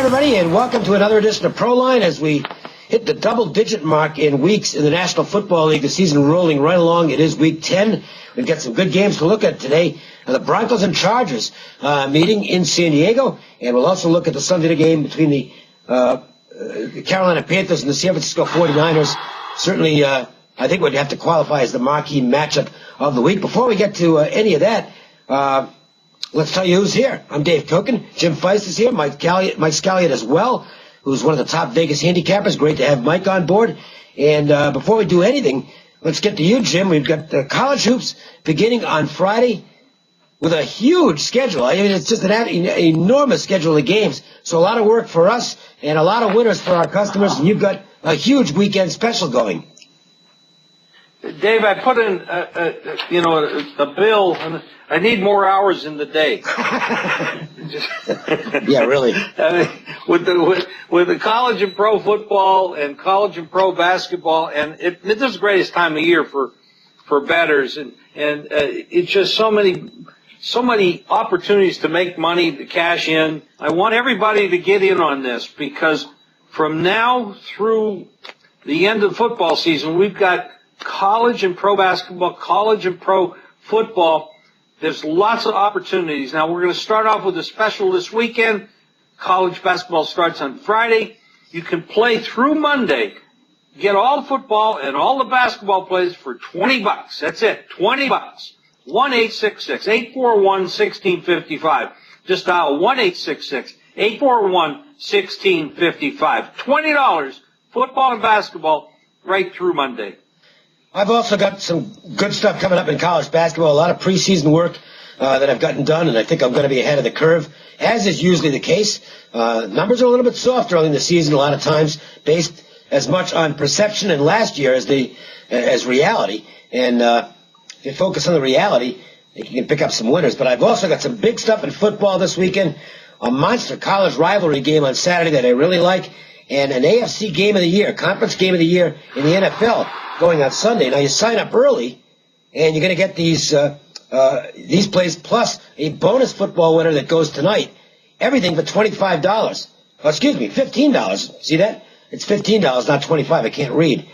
everybody, and welcome to another edition of Proline as we hit the double-digit mark in weeks in the National Football League. The season rolling right along. It is Week 10. We've got some good games to look at today. The Broncos and Chargers meeting in San Diego, and we'll also look at the Sunday game between the Carolina Panthers and the San Francisco 49ers. Certainly, I think we'd have to qualify as the marquee matchup of the week. Before we get to any of that, let's tell you who's here. I'm Dave Koken. Jim Feist is here. Mike Scalliott as well, who's one of the top Vegas handicappers. Great to have Mike on board. And before we do anything, let's get to you, Jim. We've got college hoops beginning on Friday with a huge schedule. I mean, it's just an enormous schedule of games. So a lot of work for us and a lot of winners for our customers. And you've got a huge weekend special going. Dave, I put in, a bill, and I need more hours in the day. Yeah, really. With the college and pro football and college and pro basketball, and this is the greatest time of year for bettors, and it's just so many opportunities to make money, to cash in. I want everybody to get in on this, because from now through the end of the football season, we've got college and pro basketball, college and pro football. There's lots of opportunities. Now, we're going to start off with a special this weekend. College basketball starts on Friday. You can play through Monday. Get all the football and all the basketball plays for $20. That's it, $20. 1-866-841-1655. Just dial 1-866-841-1655. $20, football and basketball, right through Monday. I've also got some good stuff coming up in college basketball, a lot of preseason work that I've gotten done, and I think I'm going to be ahead of the curve, as is usually the case. Numbers are a little bit soft early in the season a lot of times, based as much on perception and last year as reality. And if you focus on the reality, you can pick up some winners. But I've also got some big stuff in football this weekend, a monster college rivalry game on Saturday that I really like, and an AFC game of the year, conference game of the year in the NFL going on Sunday. Now, you sign up early, and you're going to get these plays plus a bonus football winner that goes tonight. Everything for $25. Oh, excuse me, $15. See that? It's $15, not $25. I can't read.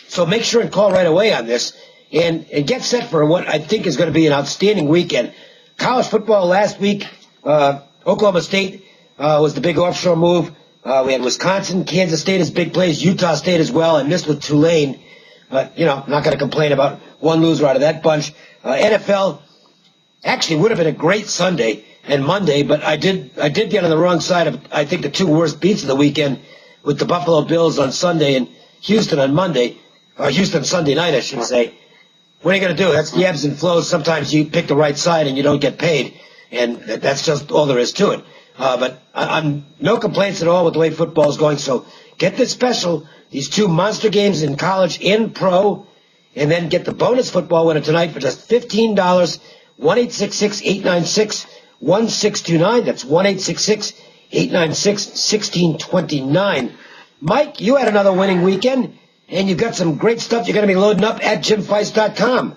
So make sure and call right away on this and get set for what I think is going to be an outstanding weekend. College football last week, Oklahoma State was the big offshore move. We had Wisconsin, Kansas State as big plays, Utah State as well, and missed with Tulane. But, I'm not going to complain about one loser out of that bunch. NFL actually would have been a great Sunday and Monday, but I did get on the wrong side of, I think, the two worst beats of the weekend with the Buffalo Bills on Sunday and Houston on Monday, or Houston Sunday night, I should say. What are you going to do? That's the ebbs and flows. Sometimes you pick the right side and you don't get paid, and that's just all there is to it. But I'm no complaints at all with the way football is going. So get this special, these two monster games in college and pro, and then get the bonus football winner tonight for just $15. 1-866-896-1629. That's 1-866-896-1629. Mike, you had another winning weekend, and you've got some great stuff you're going to be loading up at JimFeist.com.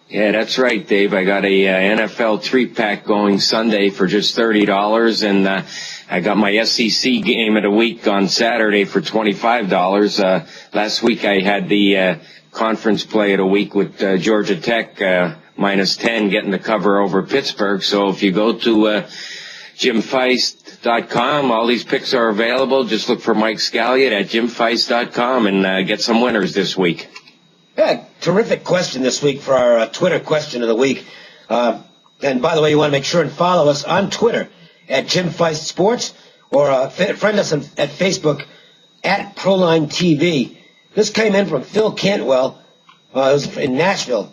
Yeah, that's right, Dave. I got a NFL 3-pack going Sunday for just $30, and I got my SEC game of the week on Saturday for $25. Last week I had the conference play of the week with Georgia Tech -10 getting the cover over Pittsburgh. So if you go to JimFeist.com, all these picks are available. Just look for Mike Scalliott at JimFeist.com and get some winners this week. Yeah, terrific question this week for our Twitter question of the week. And by the way, you want to make sure and follow us on Twitter at Jim Feist Sports, or friend us at Facebook at Proline TV. This came in from Phil Cantwell. It was in Nashville.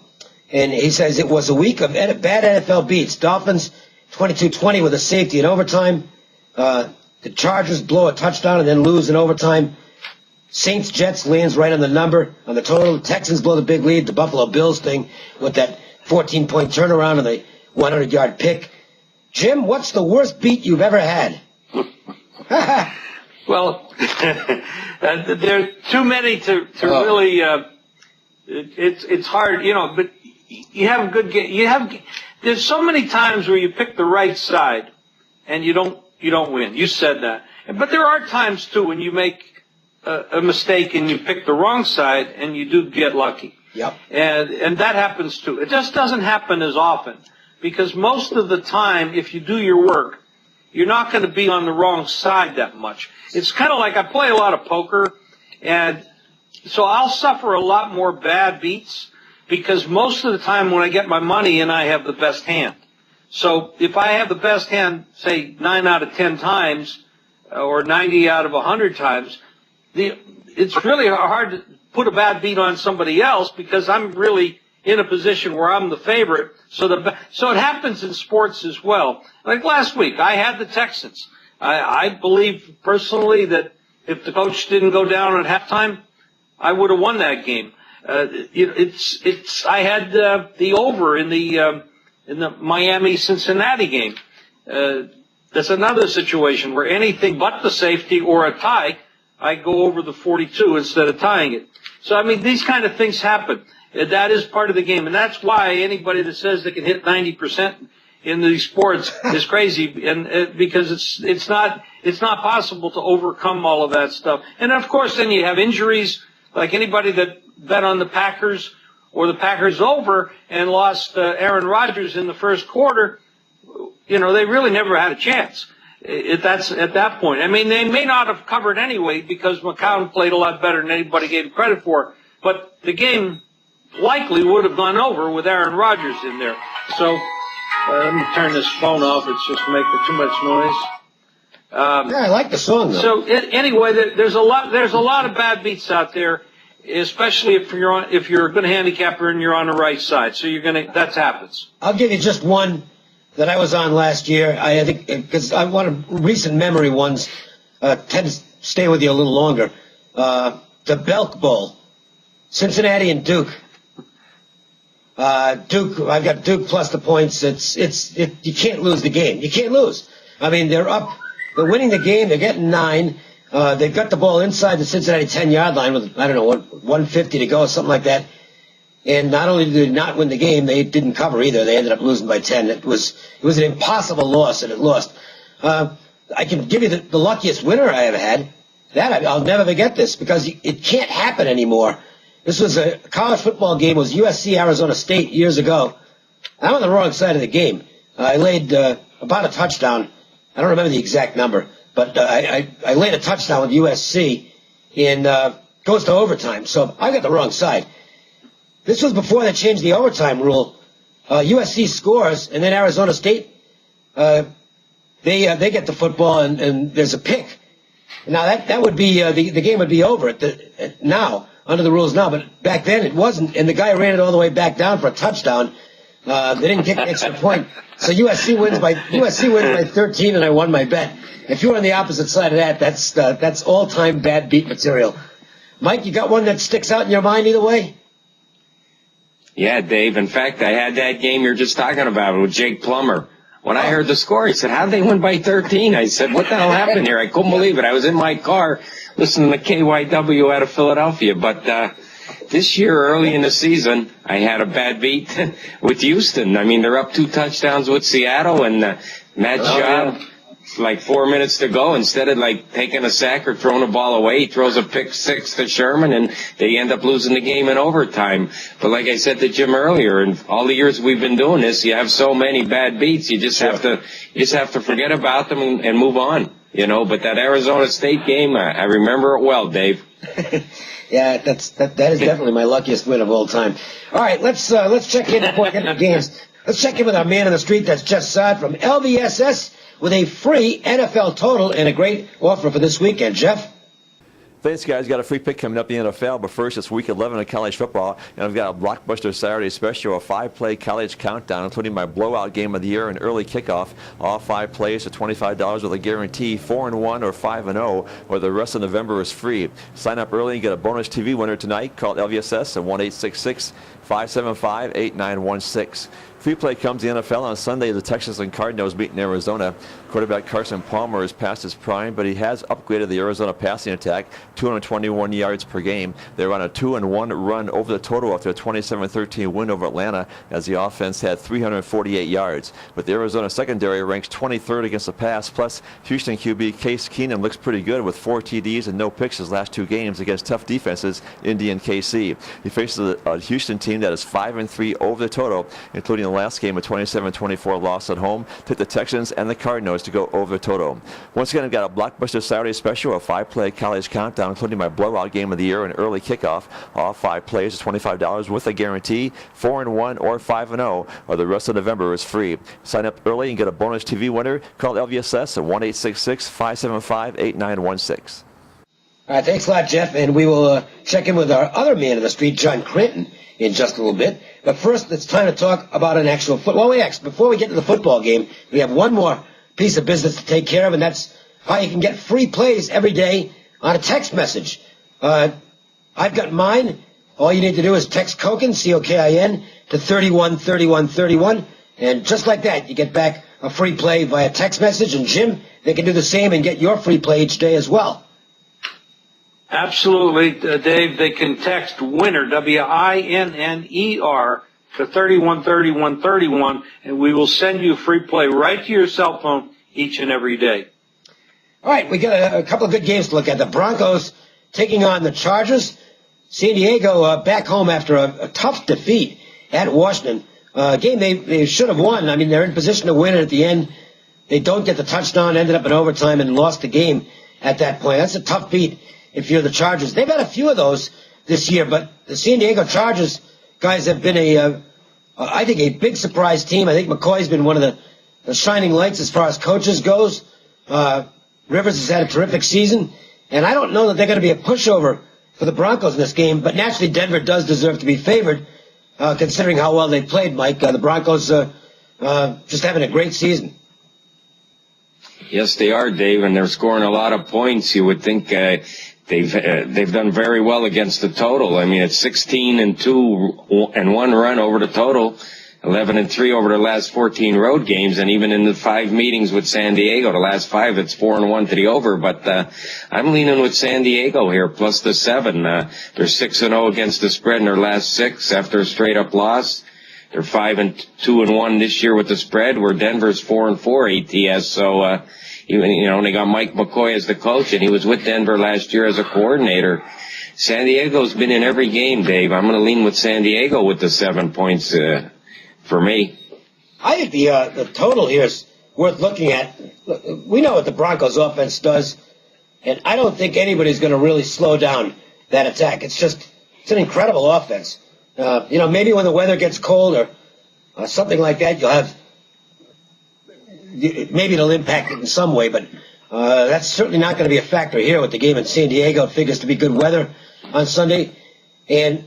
And he says it was a week of bad NFL beats. Dolphins 22-20 with a safety in overtime. The Chargers blow a touchdown and then lose in overtime. Saints-Jets lands right on the number, on the total. Texans blow the big lead. The Buffalo Bills thing with that 14-point turnaround and the 100-yard pick. Jim, what's the worst beat you've ever had? Well, there are too many to really. It's hard, but you have a good game. There's so many times where you pick the right side and you don't you don't win. You said that. But there are times, too, when you make a mistake and you pick the wrong side and you do get lucky. Yep. And that happens, too. It just doesn't happen as often because most of the time, if you do your work, you're not going to be on the wrong side that much. It's kind of like I play a lot of poker, and so I'll suffer a lot more bad beats because most of the time when I get my money in, I have the best hand. So if I have the best hand, say 9 out of 10 times or 90 out of 100 times, it's really hard to put a bad beat on somebody else because I'm really in a position where I'm the favorite. So it happens in sports as well. Like last week, I had the Texans. I believe personally that if the coach didn't go down at halftime, I would have won that game. I had the over in the Miami-Cincinnati game. That's another situation where anything but the safety or a tie, I go over the 42 instead of tying it. So, I mean, these kind of things happen. That is part of the game, and that's why anybody that says they can hit 90% in these sports is crazy, and because it's not possible to overcome all of that stuff. And of course, then you have injuries, like anybody that bet on the Packers or the Packers over and lost Aaron Rodgers in the first quarter. You know, they really never had a chance. At that point. I mean, they may not have covered anyway because McCown played a lot better than anybody gave credit for, but the game likely would have gone over with Aaron Rodgers in there. So let me turn this phone off. It's just making too much noise. Yeah, I like the song though. So anyway, there's a lot of bad beats out there, especially if you're a good handicapper and you're on the right side. So that happens. I'll give you just one that I was on last year. I think because I want recent memory ones tend to stay with you a little longer. The Belk Bowl, Cincinnati and Duke. Duke, I've got Duke plus the points. You can't lose the game. You can't lose. I mean, they're up. They're winning the game. They're getting 9. They've got the ball inside the Cincinnati 10-yard line with, 150 to go, something like that. And not only did they not win the game, they didn't cover either. They ended up losing by 10. It was an impossible loss, and it lost. I can give you the luckiest winner I ever had. I'll never forget this because it can't happen anymore. This was a college football game. It was USC Arizona State years ago. I'm on the wrong side of the game. I laid about a touchdown. I don't remember the exact number, but I laid a touchdown with USC and goes to overtime. So I got the wrong side. This was before they changed the overtime rule. USC scores, and then Arizona State, they get the football, and there's a pick. Now that would be the game would be over now under the rules now, but back then it wasn't, and the guy ran it all the way back down for a touchdown. They didn't kick the extra point, so USC wins by 13, and I won my bet. If you're on the opposite side of that, that's all-time bad beat material. Mike, you got one that sticks out in your mind either way? Yeah, Dave. In fact, I had that game you're just talking about with Jake Plummer. When I heard the score, he said, how'd they win by 13? I said, what the hell happened here? I couldn't believe it. I was in my car listening to KYW out of Philadelphia. But this year, early in the season, I had a bad beat with Houston. I mean, they're up 2 touchdowns with Seattle, and Matt Schaub, like 4 minutes to go, instead of like taking a sack or throwing a ball away, he throws a pick 6 to Sherman, and they end up losing the game in overtime. But like I said to Jim earlier, in all the years we've been doing this, you have so many bad beats, you just have to forget about them and move on, But that Arizona State game, I remember it well, Dave. Yeah, that is definitely my luckiest win of all time. All right, let's check in before we get into games. Let's check in with our man on the street. That's Jeff Saad from LVSS with a free NFL total and a great offer for this weekend. Jeff? Thanks, guys. Got a free pick coming up in the NFL, but first it's week 11 of college football, and I've got a blockbuster Saturday special, a 5-play college countdown, including my blowout game of the year and early kickoff. All 5 plays are $25 with a guarantee, 4-1 or 5-0, where the rest of November is free. Sign up early and get a bonus TV winner tonight. Call LVSS at 1-866-575-8916. Free play comes the NFL on Sunday. The Texans and Cardinals meet in Arizona. Quarterback Carson Palmer is past his prime, but he has upgraded the Arizona passing attack, 221 yards per game. They're on a 2-1 run over the total after a 27-13 win over Atlanta, as the offense had 348 yards. But the Arizona secondary ranks 23rd against the pass, plus Houston QB Case Keenum looks pretty good with 4 TDs and no picks his last 2 games against tough defenses, Indy and KC. He faces a Houston team that is 5-3 over the total, including the last game, a 27-24 loss at home. Took the Texans and the Cardinals to go over the total. Once again, I've got a blockbuster Saturday special, a 5-play college countdown, including my blowout game of the year and early kickoff. All 5 plays is $25 with a guarantee. 4-1 or 5-0, or the rest of November is free. Sign up early and get a bonus TV winner. Call LVSS at 1-866-575-8916. All right, thanks a lot, Jeff. And we will check in with our other man of the street, John Crinton, in just a little bit. But first, it's time to talk about an actual football. Well, before we get to the football game, we have one more piece of business to take care of, and that's how you can get free plays every day on a text message. I've got mine. All you need to do is text COKIN, C-O-K-I-N, to 313131, and just like that, you get back a free play via text message. And Jim, they can do the same and get your free play each day as well. Absolutely, Dave. They can text WINNER, WINNER, to 313131, and we will send you free play right to your cell phone each and every day. All right, we got a couple of good games to look at. The Broncos taking on the Chargers. San Diego back home after a tough defeat at Washington. Game they should have won. I mean, they're in position to win it at the end. They don't get the touchdown, ended up in overtime, and lost the game at that point. That's a tough beat if you're the Chargers. They've had a few of those this year, but the San Diego Chargers guys have been I think, a big surprise team. I think McCoy's been one of the shining lights as far as coaches goes. Rivers has had a terrific season, and I don't know that they're going to be a pushover for the Broncos in this game, but naturally Denver does deserve to be favored, considering how well they played, Mike. The Broncos just having a great season. Yes, they are, Dave, and they're scoring a lot of points. You would think they've done very well against the total. I mean, it's 16-2 and 1 run over the total, 11-3 over the last 14 road games, and even in the 5 meetings with San Diego, the last 5, it's 4-1 to the over. But I'm leaning with San Diego here, plus the 7. They're 6-0 against the spread in their last 6 after a straight-up loss. They're 5-2-1 this year with the spread, where Denver's 4-4 ATS. So, they got Mike McCoy as the coach, and he was with Denver last year as a coordinator. San Diego's been in every game, Dave. I'm going to lean with San Diego with the 7 points for me. I think the total here is worth looking at. We know what the Broncos offense does, and I don't think anybody's going to really slow down that attack. It's an incredible offense. Maybe when the weather gets cold or something like that, maybe it'll impact it in some way, but that's certainly not going to be a factor here with the game in San Diego. It figures to be good weather on Sunday, and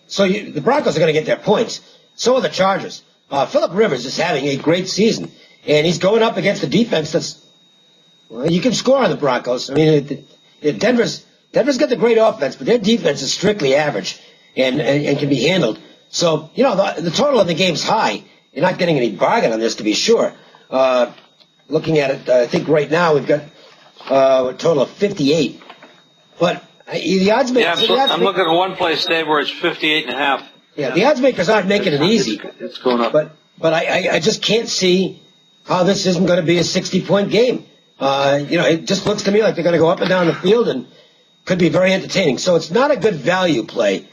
so the Broncos are going to get their points. So are the Chargers. Phillip Rivers is having a great season, and he's going up against a defense you can score on the Broncos. I mean, Denver's got the great offense, but their defense is strictly average and can be handled. So, the total of the game's high. You're not getting any bargain on this, to be sure. Looking at it, I think right now we've got a total of 58. But the odds makers... I'm looking at one place, Dave, where it's 58.5. Yeah, the odds makers aren't making it easy. It's going up. But I just can't see how this isn't going to be a 60-point game. It just looks to me like they're going to go up and down the field and could be very entertaining. So it's not a good value play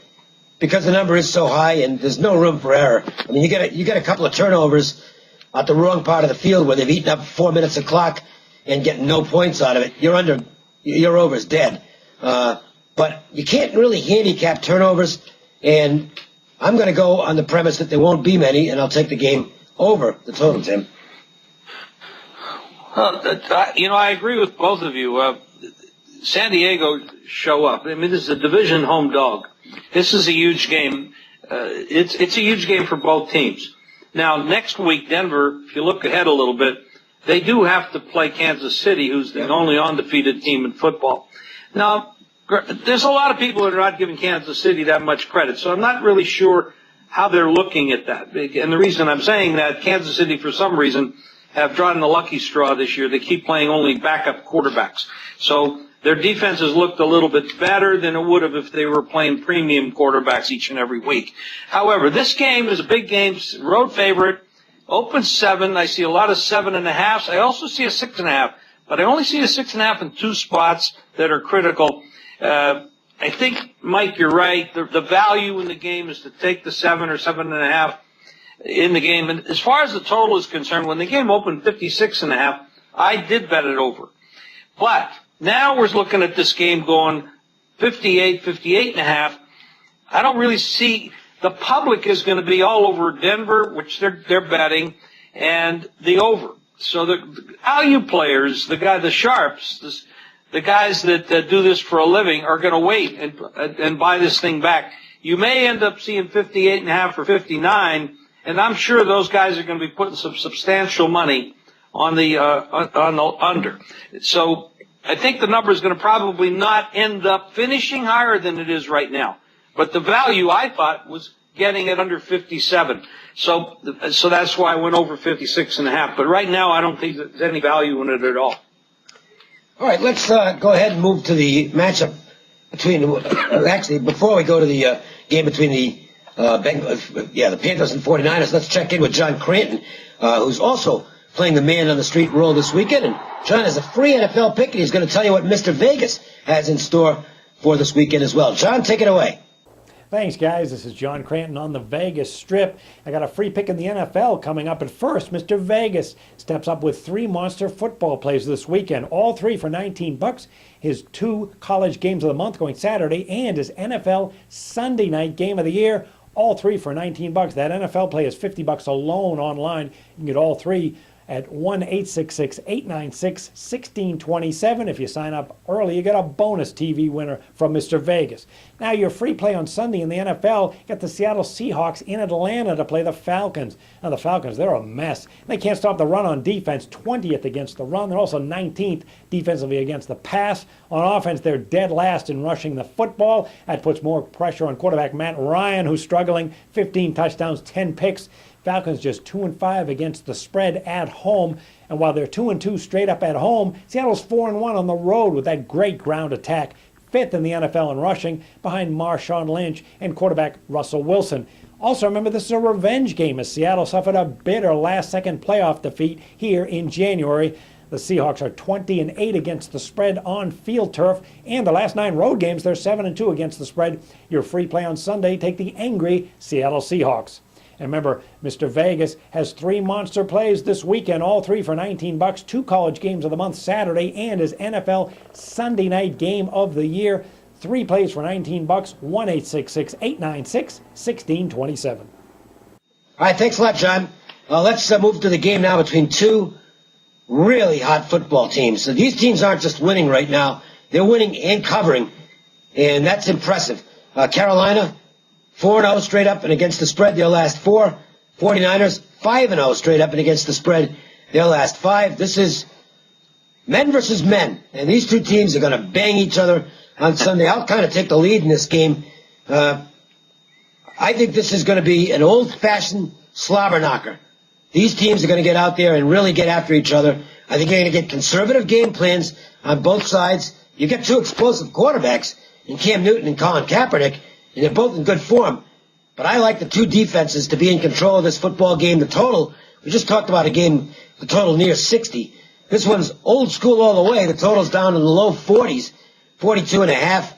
because the number is so high and there's no room for error. I mean, you get a couple of turnovers at the wrong part of the field where they've eaten up 4 minutes of clock and getting no points out of it. Your over's dead. But you can't really handicap turnovers, and I'm going to go on the premise that there won't be many, and I'll take the game over the total, Tim. I agree with both of you. San Diego show up. I mean, this is a division home dog. This is a huge game. It's a huge game for both teams. Now, next week, Denver, if you look ahead a little bit, they do have to play Kansas City, who's the only undefeated team in football. Now, there's a lot of people that are not giving Kansas City that much credit, so I'm not really sure how they're looking at that. And the reason I'm saying that, Kansas City, for some reason, have drawn the lucky straw this year. They keep playing only backup quarterbacks. So their defense has looked a little bit better than it would have if they were playing premium quarterbacks each and every week. However, this game is a big game, road favorite, open 7. I see a lot of 7.5s. I also see a 6.5, but I only see a 6.5 in 2 spots that are critical. I think, Mike, you're right. The value in the game is to take the 7 or 7.5 in the game. And as far as the total is concerned, when the game opened 56.5, I did bet it over. But now we're looking at this game going 58, 58.5. I don't really see the public is going to be all over Denver, which they're betting, and the over. So the value players, the sharps, the guys that do this for a living are going to wait and buy this thing back. You may end up seeing 58.5 or 59, and I'm sure those guys are going to be putting some substantial money on the under. So I think the number is going to probably not end up finishing higher than it is right now. But the value, I thought, was getting it under 57. So that's why I went over 56.5. But right now, I don't think there's any value in it at all. All right, let's go ahead and move to the matchup between. Actually, before we go to the game between the Panthers and 49ers, let's check in with John Cranton, who's also playing the man on the street role this weekend. And John has a free NFL pick, and he's going to tell you what Mr. Vegas has in store for this weekend as well. John, take it away. Thanks, guys. This is John Cranton on the Vegas Strip. I got a free pick in the NFL coming up. At first, Mr. Vegas steps up with 3 monster football plays this weekend, all 3 for $19. His 2 college games of the month going Saturday, and his NFL Sunday night game of the year, all 3 for $19. That NFL play is $50 alone online. You can get all 3 at 1-866-896-1627. If you sign up early, you get a bonus TV winner from Mr. Vegas. Now, your free play on Sunday in the NFL, you got the Seattle Seahawks in Atlanta to play the Falcons. Now, the Falcons, they're a mess. They can't stop the run on defense, 20th against the run. They're also 19th defensively against the pass. On offense, they're dead last in rushing the football. That puts more pressure on quarterback Matt Ryan, who's struggling. 15 touchdowns, 10 picks. Falcons just 2-5 against the spread at home. And while they're 2-2 straight up at home, Seattle's 4-1 on the road with that great ground attack. 5th in the NFL in rushing, behind Marshawn Lynch and quarterback Russell Wilson. Also, remember, this is a revenge game as Seattle suffered a bitter last-second playoff defeat here in January. The Seahawks are 20-8 against the spread on field turf, and the last 9 road games, they're 7-2 against the spread. Your free play on Sunday, take the angry Seattle Seahawks. And remember, Mr. Vegas has 3 monster plays this weekend, all 3 for $19, 2 college games of the month Saturday, and his NFL Sunday night game of the year. 3 plays for $19, 1-866-896-1627. All right, thanks a lot, John. Let's move to the game now between 2 really hot football teams. So these teams aren't just winning right now. They're winning and covering, and that's impressive. Carolina, 4-0 straight up and against the spread their last 4. 49ers, 5-0 straight up and against the spread their last 5. This is men versus men, and these 2 teams are going to bang each other on Sunday. I'll kind of take the lead in this game. I think this is going to be an old-fashioned slobber knocker. These teams are going to get out there and really get after each other. I think you're going to get conservative game plans on both sides. You get 2 explosive quarterbacks in Cam Newton and Colin Kaepernick, and they're both in good form. But I like the 2 defenses to be in control of this football game. The total, we just talked about a game, the total near 60. This one's old school all the way. The total's down in the low 40s, 42.5.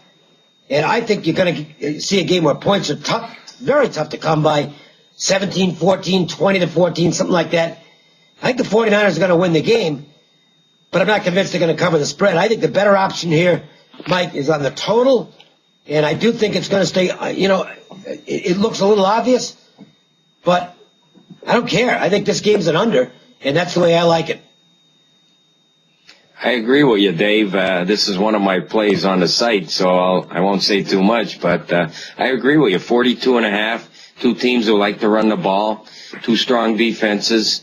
And I think you're going to see a game where points are tough, very tough to come by. 17-14, 20-14, something like that. I think the 49ers are going to win the game, but I'm not convinced they're going to cover the spread. I think the better option here, Mike, is on the total. And I do think it's going to stay, it looks a little obvious, but I don't care. I think this game's an under, and that's the way I like it. I agree with you, Dave. This is one of my plays on the site, so I won't say too much, but I agree with you. 42.5, 2 teams who like to run the ball, 2 strong defenses.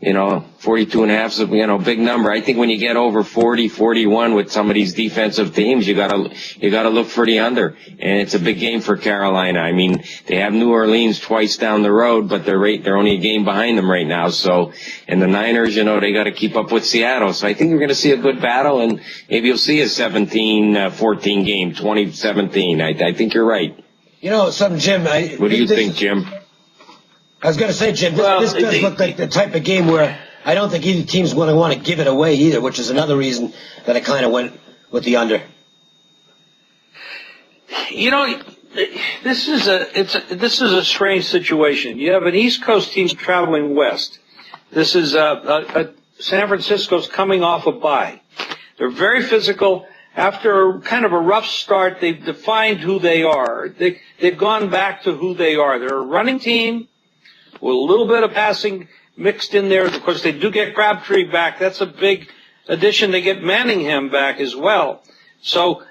42.5 is a big number. I think when you get over 40, 41 with some of these defensive teams, you gotta look for the under. And it's a big game for Carolina. I mean, they have New Orleans twice down the road, but they're only a game behind them right now. So, and the Niners, they gotta keep up with Seattle. So I think we're gonna see a good battle, and maybe you'll see a 17-14 game, 2017. I think you're right. Something, Jim. What do you think, Jim? I was going to say, Jim, this does look like the type of game where I don't think either team's going to want to give it away either, which is another reason that I kind of went with the under. This is a strange situation. You have an East Coast team traveling west. This is San Francisco's coming off a bye. They're very physical. After kind of a rough start, they've defined who they are. They've gone back to who they are. They're a running team with a little bit of passing mixed in there. Of course, they do get Crabtree back. That's a big addition. They get Manningham back as well. So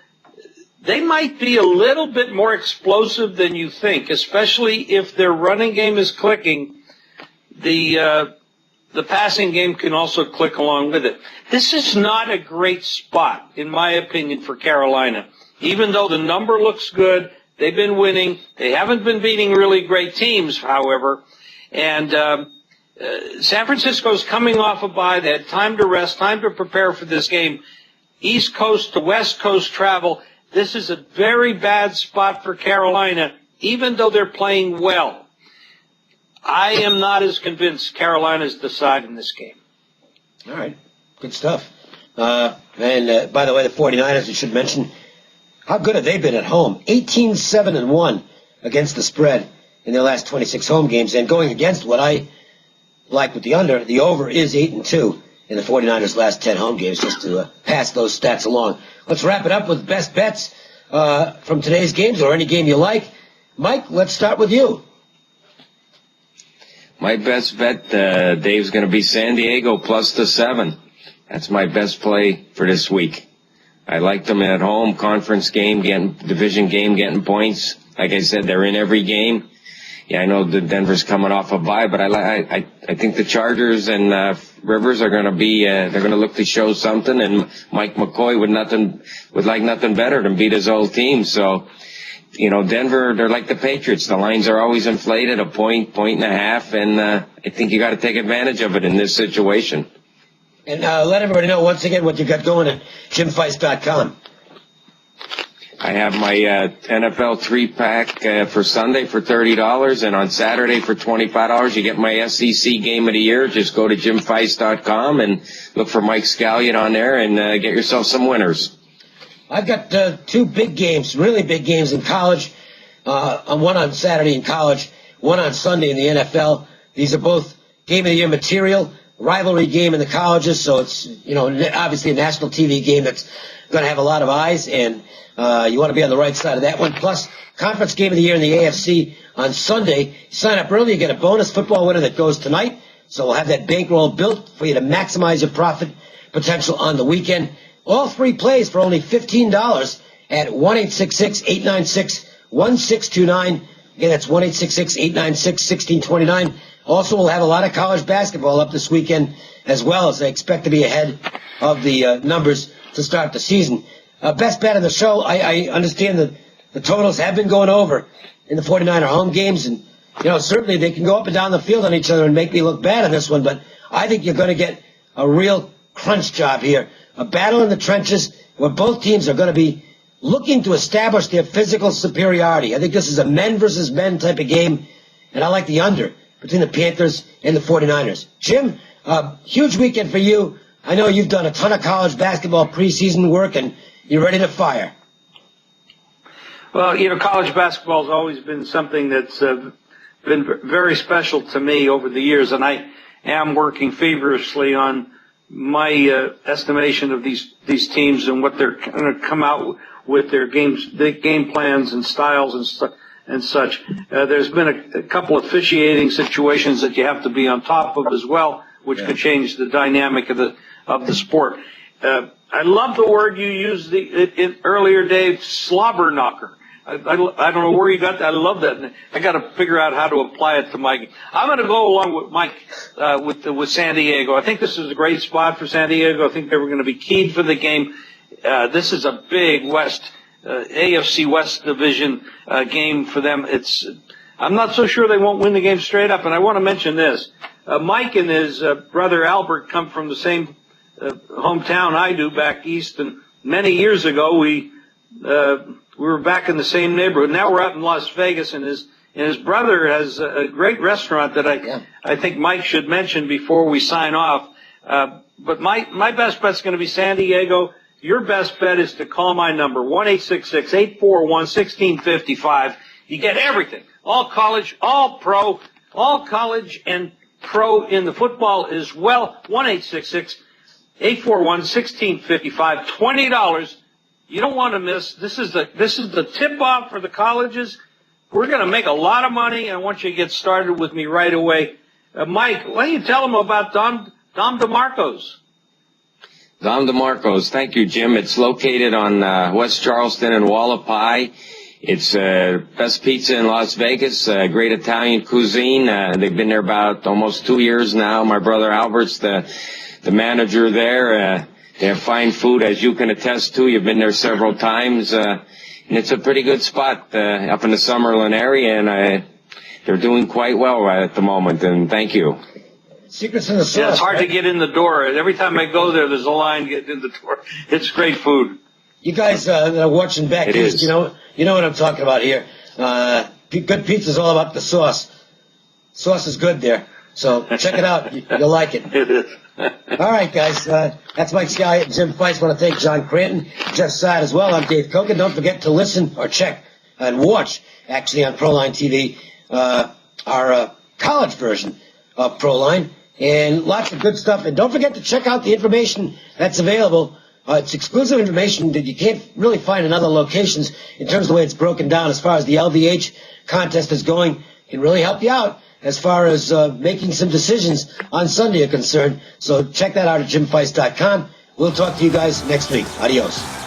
they might be a little bit more explosive than you think, especially if their running game is clicking. The passing game can also click along with it. This is not a great spot, in my opinion, for Carolina. Even though the number looks good, they've been winning. They haven't been beating really great teams, however. And San Francisco's coming off a bye. They had time to rest, time to prepare for this game. East Coast to West Coast travel. This is a very bad spot for Carolina, even though they're playing well. I am not as convinced Carolina's deciding this game. All right. Good stuff. And by the way, the 49ers, we should mention, how good have they been at home? 18-7-1 against the spread in their last 26 home games. And going against what I like with the under, the over is 8-2 in the 49ers' last 10 home games, just to pass those stats along. Let's wrap it up with best bets from today's games, or any game you like. Mike, let's start with you. My best bet, Dave's going to be San Diego plus the 7. That's my best play for this week. I like them at home, conference game, division game, getting points. Like I said, they're in every game. Yeah, I know that Denver's coming off a bye, but I think the Chargers and Rivers are going to be they're going to look to show something, and Mike McCoy would like nothing better than beat his old team. So, Denver, they're like the Patriots. The lines are always inflated, a point and a half, and I think you got to take advantage of it in this situation. And let everybody know once again what you got going at JimFeist.com. I have my NFL 3-pack for Sunday for $30, and on Saturday for $25. You get my SEC Game of the Year. Just go to JimFeist.com and look for Mike Scallion on there, and get yourself some winners. I've got 2 big games, really big games in college. One on Saturday in college, one on Sunday in the NFL. These are both Game of the Year material, rivalry game in the colleges, so it's, obviously a national TV game that's going to have a lot of eyes, and you want to be on the right side of that one. Plus, Conference Game of the Year in the AFC on Sunday. Sign up early, you get a bonus football winner that goes tonight, so we'll have that bankroll built for you to maximize your profit potential on the weekend. All 3 plays for only $15 at 1-866-896-1629. Again, that's 1-866-896-1629. Also, we'll have a lot of college basketball up this weekend as well, as I expect to be ahead of the numbers to start the season. Best bet of the show, I understand that the totals have been going over in the 49er home games, and certainly they can go up and down the field on each other and make me look bad on this one, but I think you're going to get a real crunch job here. A battle in the trenches where both teams are going to be looking to establish their physical superiority. I think this is a men versus men type of game, and I like the under between the Panthers and the 49ers. Jim, huge weekend for you. I know you've done a ton of college basketball preseason work, and you're ready to fire. Well, college basketball has always been something that's been very special to me over the years, and I am working feverishly on my estimation of these teams and what they're going to come out with, their game plans and styles and such. There's been a couple of officiating situations that you have to be on top of as well, which could change the dynamic of the sport. I love the word you used earlier, Dave, slobber knocker. I don't know where you got that. I love that. I got to figure out how to apply it to my game. I'm going to go along with Mike with San Diego. I think this is a great spot for San Diego. I think they were going to be keyed for the game. This is a big AFC West division game for them. I'm not so sure they won't win the game straight up. And I want to mention this. Mike and his brother Albert come from the same hometown I do back east, and many years ago we were back in the same neighborhood. Now we're out in Las Vegas, and his brother has a great restaurant that I think Mike should mention before we sign off. But my best bet's going to be San Diego. Your best bet is to call my number, 1-866-841-1655. You get everything. All college, all pro, all college and pro in the football as well. 1-866-841-1655. $20. You don't want to miss. This is the tip-off for the colleges. We're going to make a lot of money, and I want you to get started with me right away. Mike, why don't you tell them about Dom DeMarco's? Dom DeMarco's. Thank you, Jim. It's located on West Charleston and Wallapai. It's best pizza in Las Vegas, great Italian cuisine. They've been there about almost 2 years now. My brother Albert's the manager there. They have fine food, as you can attest to. You've been there several times. And it's a pretty good spot up in the Summerlin area, and they're doing quite well at the moment, and thank you. Secrets in the sauce. Yeah, it's hard to get in the door. Every time I go there, there's a line getting in the door. It's great food. You guys that are watching back east, you know what I'm talking about here. Good pizza is all about the sauce. Sauce is good there. So check it out. You'll like it. It is. All right, guys. That's Mike Sky and Jim Fice. I want to thank John Cranton, Jeff Side as well. I'm Dave Kogan. Don't forget to listen or check and watch, actually, on Proline TV, our college version of Proline. And lots of good stuff. And don't forget to check out the information that's available. It's exclusive information that you can't really find in other locations in terms of the way it's broken down as far as the LVH contest is going. It can really help you out as far as making some decisions on Sunday are concerned. So check that out at jimfice.com. We'll talk to you guys next week. Adios.